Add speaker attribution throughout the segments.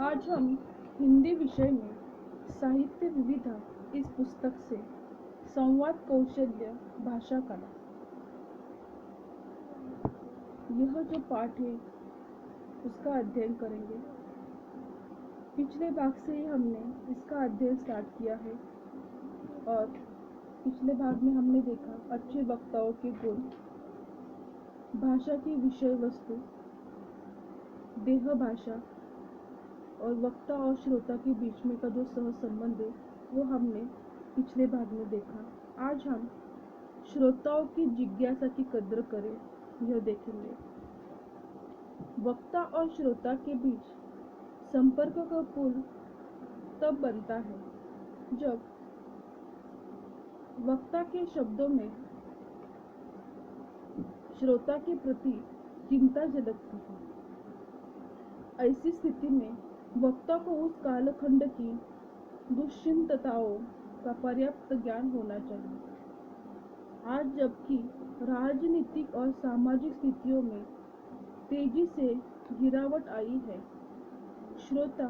Speaker 1: आज हम हिंदी विषय में साहित्य विविधा इस पुस्तक से संवाद कौशल्य भाषा कला यह जो पाठ है उसका अध्ययन करेंगे। पिछले भाग से ही हमने इसका अध्ययन स्टार्ट किया है और पिछले भाग में हमने देखा अच्छे वक्ताओं के गुण, भाषा की विषय वस्तु, देह भाषा और वक्ता और श्रोता के बीच में का जो सह संबंध है वो हमने पिछले भाग में देखा। आज हम श्रोताओं की जिज्ञासा की कद्र करें यह देखेंगे। वक्ता और श्रोता के बीच संपर्क का पुल तब बनता है जब वक्ता के शब्दों में श्रोता के प्रति चिंता झलकती है। ऐसी स्थिति में वक्ता को उस कालखंड की दुश्चिंतताओं का पर्याप्त ज्ञान होना चाहिए। आज जबकि राजनीतिक और सामाजिक स्थितियों में तेजी से गिरावट आई है, श्रोता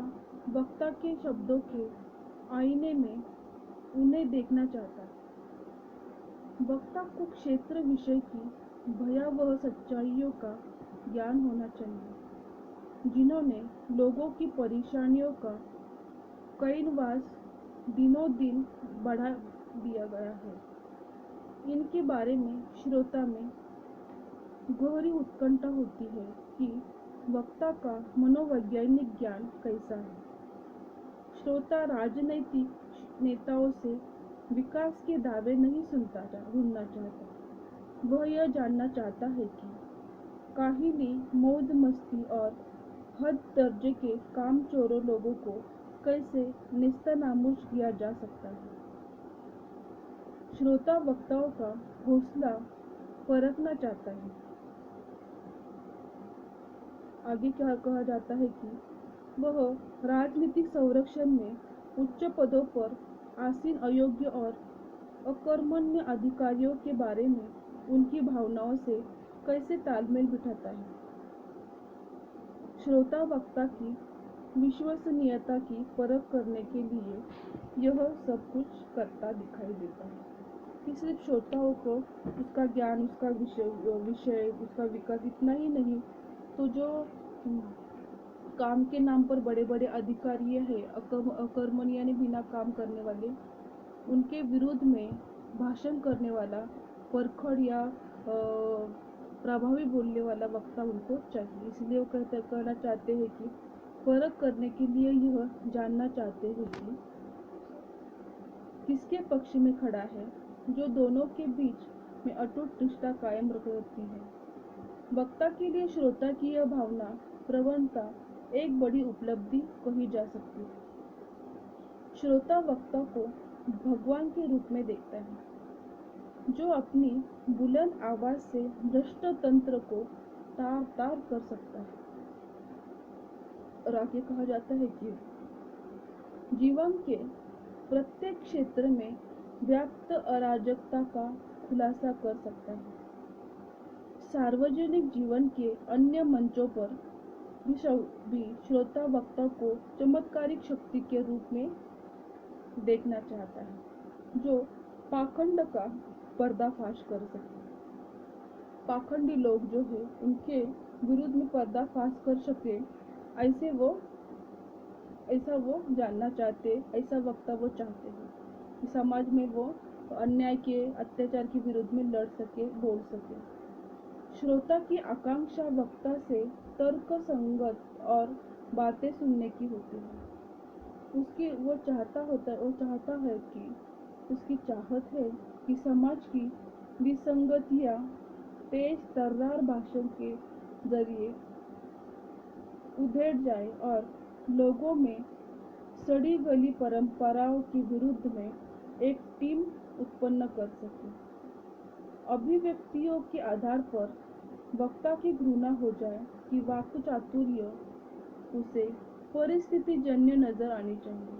Speaker 1: वक्ता के शब्दों के आईने में उन्हें देखना चाहता है। वक्ता को क्षेत्र विषय की भयावह सच्चाइयों का ज्ञान होना चाहिए, जिन्होंने लोगों की परेशानियों का कैनवास दिनों दिन बढ़ा दिया गया है। इनके बारे में श्रोता में गहरी उत्कंठा होती है कि वक्ता का मनोवैज्ञानिक ज्ञान कैसा है। श्रोता राजनैतिक नेताओं से विकास के दावे नहीं सुनना चाहता। वह यह जानना चाहता है कि काहिली, मौज मस्ती और हद दर्जे के कामचोरों लोगों को कैसे नेस्तनाबूद किया जा सकता है। श्रोता वक्ताओं का हौसला परखना चाहता है। आगे क्या कहा जाता है कि वह राजनीतिक संरक्षण में उच्च पदों पर आसीन अयोग्य और अकर्मण्य अधिकारियों के बारे में उनकी भावनाओं से कैसे तालमेल बिठाता है। श्रोता वक्ता की विश्वसनीयता की परख करने के लिए यह सब कुछ करता दिखाई देता है कि सिर्फ श्रोताओं को उसका ज्ञान, उसका विषय, उसका विकास इतना ही नहीं, तो जो काम के नाम पर बड़े बड़े अधिकारी हैं, अकर्मण्य यानी बिना काम करने वाले, उनके विरुद्ध में भाषण करने वाला, परखड़ या प्रभावी बोलने वाला वक्ता उनको चाहिए। इसलिए वो कहना चाहते हैं कि परख करने के लिए यह जानना चाहते हैं कि किसके पक्ष में खड़ा है, जो दोनों के बीच में अटूट रिश्ता कायम रखती है। वक्ता के लिए श्रोता की यह भावना प्रवणता एक बड़ी उपलब्धि कही जा सकती है। श्रोता वक्ता को भगवान के रूप में देखता है, जो अपनी बुलंद आवाज से भ्रष्ट तंत्र को तार तार कर सकता है। और आगे कहा जाता है कि जीवन के प्रत्येक क्षेत्र में व्याप्त अराजकता का खुलासा कर सकता है। सार्वजनिक जीवन के अन्य मंचों पर भी श्रोता वक्ता को चमत्कारिक शक्ति के रूप में देखना चाहता है, जो पाखंड का पर्दाफाश कर सके। पाखंडी लोग जो है उनके विरुद्ध में पर्दाफाश कर सके, ऐसा वो जानना चाहते, ऐसा वक्ता वो चाहते हैं कि समाज में वो अन्याय के, अत्याचार के विरुद्ध में लड़ सके, बोल सके। श्रोता की आकांक्षा वक्ता से तर्क संगत और बातें सुनने की होती है। वो चाहता है कि उसकी चाहत है कि समाज की विसंगतियां तेज तर्रार भाषण के जरिए उधेड़ जाए और लोगों में सड़ी गली परंपराओं के विरुद्ध में एक टीम उत्पन्न कर सके। अभिव्यक्तियों के आधार पर वक्ता की घृणा हो जाए कि वाक् चातुर्य उसे परिस्थिति जन्य नजर आनी चाहिए।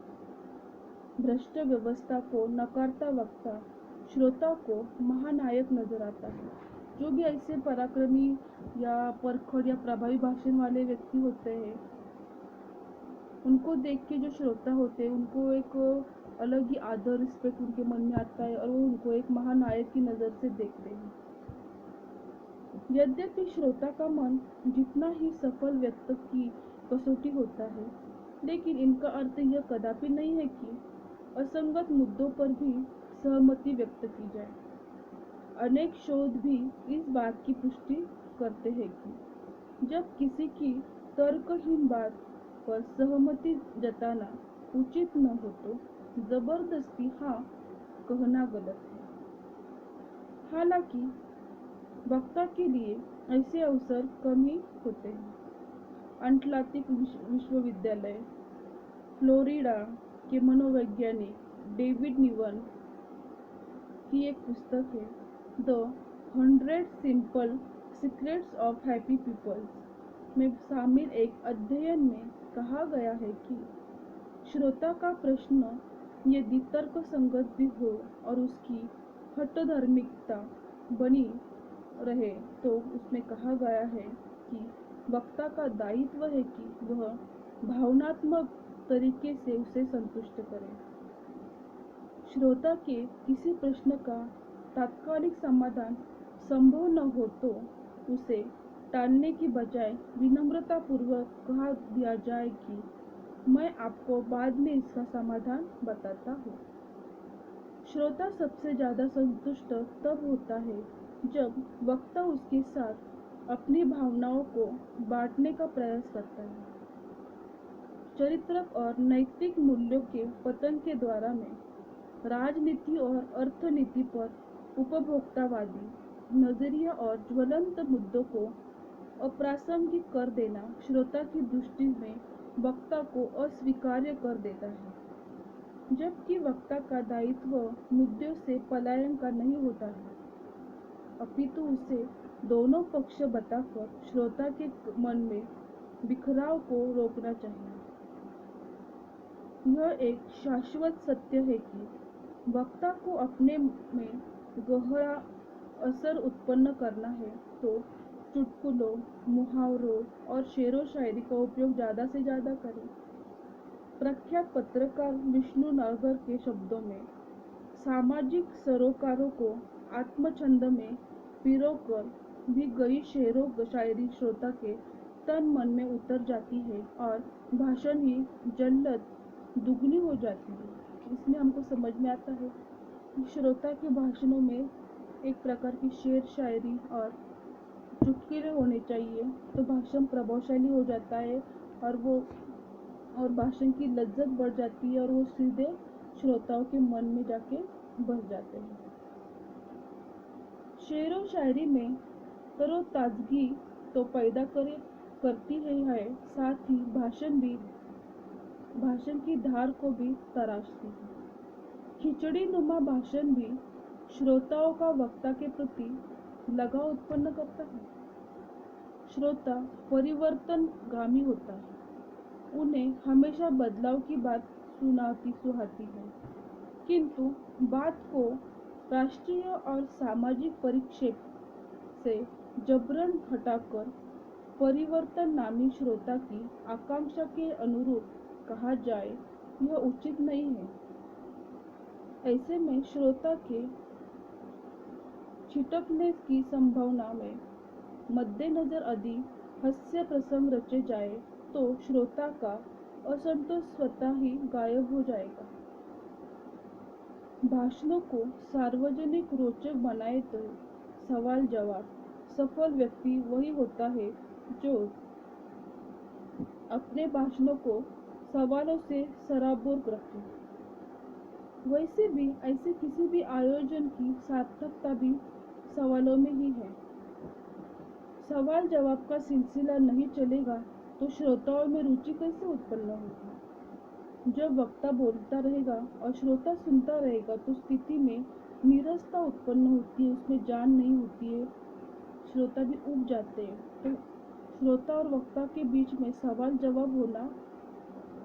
Speaker 1: भ्रष्ट व्यवस्था को नकारता वक्ता श्रोता को महानायक नजर आता है। जो भी ऐसे पराक्रमी या परखड़ या प्रभावी भाषण वाले व्यक्ति होते हैं, उनको देख के जो श्रोता होते हैं उनको एक अलग ही आदर रिस्पेक्ट उनके मन में आता है और वो उनको एक महानायक की नज़र से देखते हैं। यद्यपि श्रोता का मन जितना ही सफल व्यक्ति की कसौटी होता है, लेकिन इनका अर्थ यह कदापि नहीं है कि असंगत मुद्दों पर भी सहमति व्यक्त की जाए। अनेक शोध भी इस बात की पुष्टि करते हैं कि जब किसी की तर्कहीन बात पर सहमति जताना उचित न हो तो जबरदस्ती हाँ कहना गलत है। हालांकि वक्ता के लिए ऐसे अवसर कम ही होते हैं। अटलांटिक विश्वविद्यालय फ्लोरिडा के मनोवैज्ञानिक डेविड निवन की एक पुस्तक है the 100 simple secrets of happy peoples में शामिल एक अध्ययन में कहा गया है कि श्रोता का प्रश्न यदि तर्कसंगत भी हो और उसकी हठधार्मिकता बनी रहे तो उसमें कहा गया है कि वक्ता का दायित्व है कि वह भावनात्मक तरीके से उसे संतुष्ट करे। श्रोता के किसी प्रश्न का तात्कालिक समाधान संभव न हो तो उसे टालने की बजाय विनम्रतापूर्वक कहा दिया जाए कि मैं आपको बाद में इसका समाधान बताता हूँ। श्रोता सबसे ज़्यादा संतुष्ट तब होता है जब वक्ता उसके साथ अपनी भावनाओं को बांटने का प्रयास करता है। चरित्रक और नैतिक मूल्यों के पतन के द्वारा में राजनीति और अर्थनीति पर उपभोक्तावादी नजरिया और ज्वलंत मुद्दों को अप्रासंगिक कर देना श्रोता की दृष्टि में वक्ता को अस्वीकार्य कर देता है, जबकि वक्ता का दायित्व मुद्दों से पलायन का नहीं होता है, अपितु उसे दोनों पक्ष बताकर श्रोता के मन में बिखराव को रोकना चाहिए। यह एक शाश्वत सत्य है कि वक्ता को अपने में गहरा असर उत्पन्न करना है तो चुटकुलों, मुहावरों और शेरो शायरी का उपयोग ज़्यादा से ज़्यादा करें। प्रख्यात पत्रकार विष्णु नागर के शब्दों में, सामाजिक सरोकारों को आत्मछंद में पिरोकर भी गई शेरो शायरी श्रोता के तन मन में उतर जाती है और भाषण ही जल्लत दुगनी हो जाती है। इसमें हमको समझ में आता है कि श्रोता के भाषणों में एक प्रकार की शेर शायरी और चुटकुले होने चाहिए तो भाषण प्रभावशाली हो जाता है और भाषण की लज्जत बढ़ जाती है और वो सीधे श्रोताओं के मन में जाके बस जाते हैं। शेर और शायरी में तरोताजगी तो पैदा करती है, साथ ही भाषण की धार को भी तराशती है। खिचड़ी नुमा भाषण भी श्रोताओं का वक्ता के प्रति लगाव उत्पन्न करता है। श्रोता परिवर्तनगामी होता है, उन्हें हमेशा बदलाव की बात सुहाती है, किंतु बात को राष्ट्रीय और सामाजिक परिप्रेक्ष्य से जबरन हटाकर परिवर्तन नामी श्रोता की आकांक्षा के अनुरूप कहा जाए यह उचित नहीं है। ऐसे में श्रोता के छिटकने की संभावना में मद्देनजर यदि हास्य प्रसंग रचे जाए तो श्रोता का असंतोष स्वतः ही गायब हो जाएगा। भाषणों को सार्वजनिक रोचक बनाए तो सवाल जवाब सफल व्यक्ति वही होता है जो अपने भाषणों को सवालों से सराबोर रखे। वैसे भी ऐसे किसी भी आयोजन की सार्थकता भी सवालों में ही है। सवाल जवाब का सिलसिला नहीं चलेगा तो श्रोताओं में रुचि कैसे उत्पन्न होगी। जब वक्ता बोलता रहेगा और श्रोता सुनता रहेगा तो स्थिति में नीरसता उत्पन्न होती है, उसमें जान नहीं होती है, श्रोता भी ऊब जाते हैं। तो श्रोता और वक्ता के बीच में सवाल जवाब होना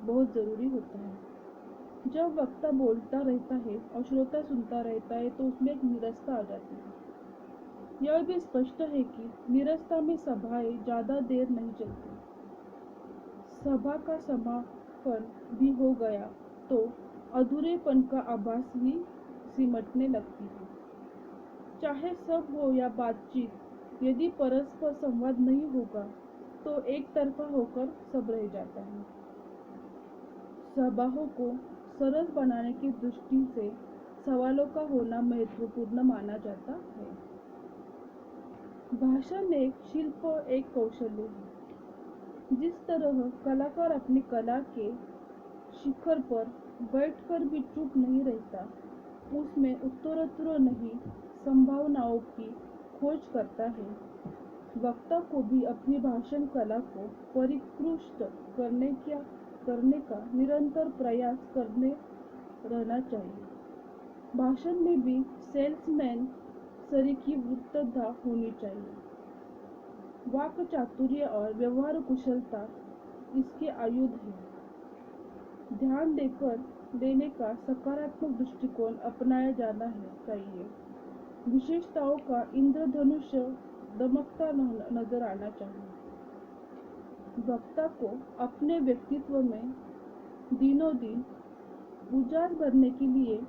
Speaker 1: बहुत ज़रूरी होता है। जब वक्ता बोलता रहता है और श्रोता सुनता रहता है तो उसमें एक नीरसता आ जाती है। यह भी स्पष्ट है कि नीरसता में सभाएं ज़्यादा देर नहीं चलती। सभा का अधूरापन भी हो गया तो अधूरेपन का आभास भी सिमटने लगती है। चाहे सब हो या बातचीत, यदि परस्पर संवाद नहीं होगा तो एक तरफा होकर सब रह जाता है। सभाओं को सरल बनाने की दृष्टि से सवालों का होना महत्वपूर्ण माना जाता है। भाषण एक शिल्प, एक कौशल्य है। जिस तरह कलाकार अपनी कला के शिखर पर बैठकर भी चुप नहीं रहता, उसमें उत्तरोत्तर नई संभावनाओं की खोज करता है, वक्ता को भी अपनी भाषण कला को परिष्कृत करने का निरंतर प्रयास करने रहना चाहिए। भाषण में भी सेल्समैन सरीकी वृत्तता होनी चाहिए। वाक् चातुर्य और व्यवहार कुशलता इसके आयुध है। ध्यान देने का सकारात्मक दृष्टिकोण अपनाया जाना चाहिए। विशेषताओं का इंद्रधनुष दमकता नजर आना चाहिए। वक्ता को अपने व्यक्तित्व में दिनों दिन उजागर करने के लिए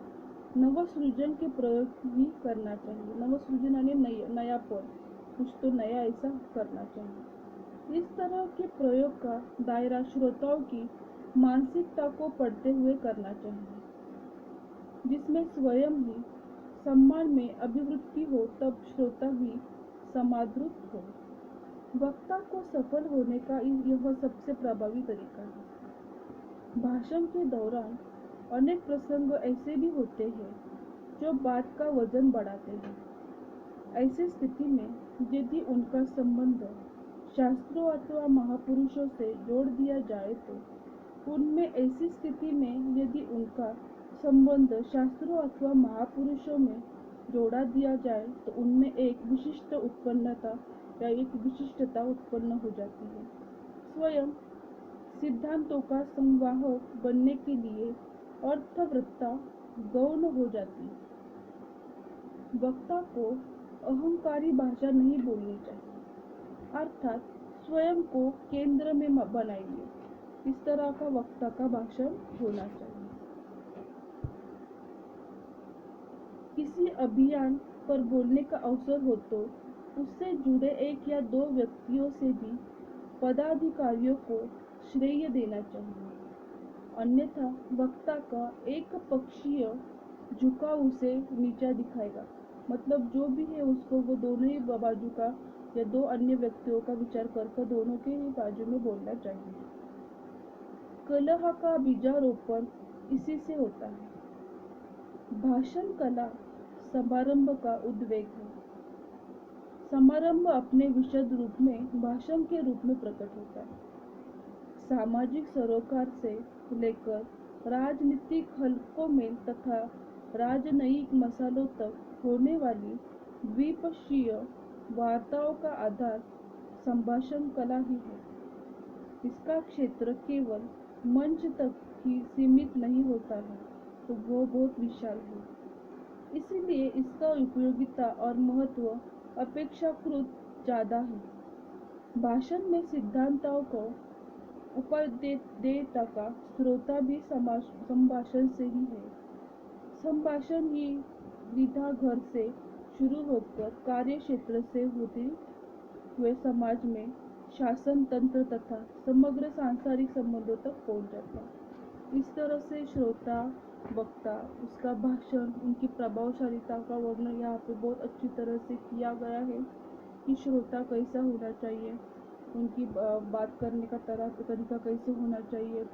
Speaker 1: नवसृजन के प्रयोग भी करना चाहिए। नवसृजन यानी नयापन, कुछ तो नया ऐसा करना चाहिए। इस तरह के प्रयोग का दायरा श्रोताओं की मानसिकता को पढ़ते हुए करना चाहिए, जिसमें स्वयं ही सम्मान में अभिवृद्धि हो, तब श्रोता भी समादृत हो। वक्ता को सफल होने का यह सबसे प्रभावी तरीका है। भाषण के दौरान अनेक प्रसंग ऐसे भी होते हैं जो बात का वजन बढ़ाते हैं। ऐसी स्थिति में यदि उनका संबंध शास्त्रों अथवा महापुरुषों से जोड़ दिया जाए तो उनमें ऐसी स्थिति में यदि उनका संबंध शास्त्रों अथवा महापुरुषों में जोड़ा दिया जाए तो उनमें एक विशिष्टता उत्पन्न हो जाती है। स्वयं सिद्धांतों का संवाहक बनने के लिए अर्थवत्ता गौण हो जाती है। वक्ता को अहंकारी भाषा नहीं बोलनी चाहिए, अर्थात स्वयं को केंद्र में बनाइए। इस तरह का वक्ता का भाषण होना चाहिए। किसी अभियान पर बोलने का अवसर हो तो उससे जुड़े एक या दो व्यक्तियों से भी पदाधिकारियों को श्रेय देना चाहिए, अन्यथा वक्ता का एक पक्षीय झुकाव उसे नीचा दिखाएगा। मतलब जो भी है उसको वो दोनों ही बाजू का या दो अन्य व्यक्तियों का विचार कर दोनों के ही बाजू में बोलना चाहिए। कलह का बीजारोपण इसी से होता है। भाषण कला समारंभ का उद्वेग है। समारंभ अपने विशद रूप में भाषण के रूप में प्रकट होता है। सामाजिक सरोकार से लेकर राजनीतिक हलकों में तथा राजनयिक मसालों तक होने वाली द्विपक्षीय वार्ताओं का आधार संभाषण कला ही है। इसका क्षेत्र केवल मंच तक ही सीमित नहीं होता है, तो वो बहुत विशाल है। इसीलिए इसका उपयोगिता और महत्व अपेक्षाकृत ज़्यादा है। भाषण में सिद्धांतों को उपदेयता का श्रोता भी संभाषण से ही है। संभाषण ही विधा घर से शुरू होकर कार्य क्षेत्र से होते हुए समाज में शासन तंत्र तथा समग्र सांसारिक संबंधों तक पहुंच जाता है। इस तरह से श्रोता, वक्ता, उसका भाषण, उनकी प्रभावशालीता का वर्णन यहाँ पे बहुत अच्छी तरह से किया गया है कि श्रोता कैसा होना चाहिए, उनकी बात करने का तरीका कैसे होना चाहिए,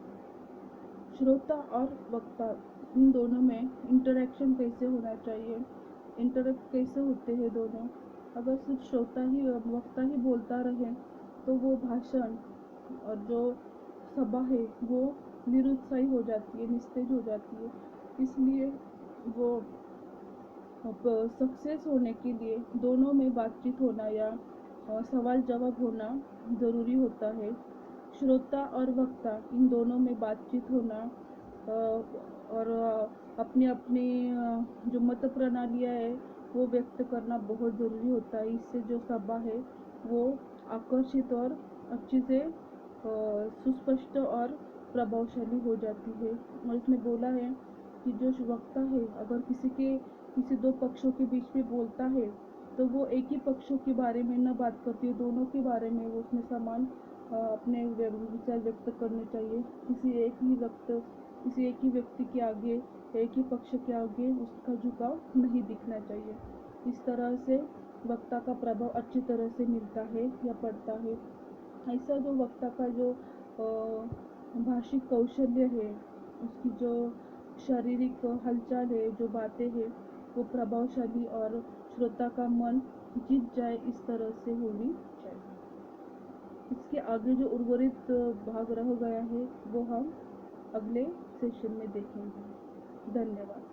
Speaker 1: श्रोता और वक्ता इन दोनों में इंटरेक्शन कैसे होना चाहिए, इंटरेक्ट कैसे होते हैं दोनों। अगर सिर्फ श्रोता ही वक्ता ही बोलता रहे तो वो भाषण और जो सभा है वो निरुत्साही हो जाती है, निस्तेज हो जाती है। इसलिए वो सक्सेस होने के लिए दोनों में बातचीत होना या सवाल जवाब होना ज़रूरी होता है। श्रोता और वक्ता इन दोनों में बातचीत होना और अपनी अपनी जो मत प्रणालियाँ है वो व्यक्त करना बहुत ज़रूरी होता है। इससे जो सभा है वो आकर्षित और अच्छी से सुस्पष्ट और प्रभावशाली हो जाती है। और इसमें बोला है कि जो वक्ता है अगर किसी दो पक्षों के बीच में बोलता है तो वो एक ही पक्षों के बारे में न बात करती है, दोनों के बारे में वो उसमें समान अपने विचार व्यक्त करने चाहिए। किसी एक ही व्यक्ति के आगे, एक ही पक्ष के आगे उसका झुकाव नहीं दिखना चाहिए। इस तरह से वक्ता का प्रभाव अच्छी तरह से मिलता है या पड़ता है। ऐसा जो वक्ता का जो भाषिक कौशल्य है, उसकी जो शारीरिक हलचल है, जो बातें हैं, वो प्रभावशाली और श्रोता का मन जीत जाए, इस तरह से होनी चाहिए। इसके आगे जो उर्वरित भाग रह गया है वो हम अगले सेशन में देखेंगे। धन्यवाद।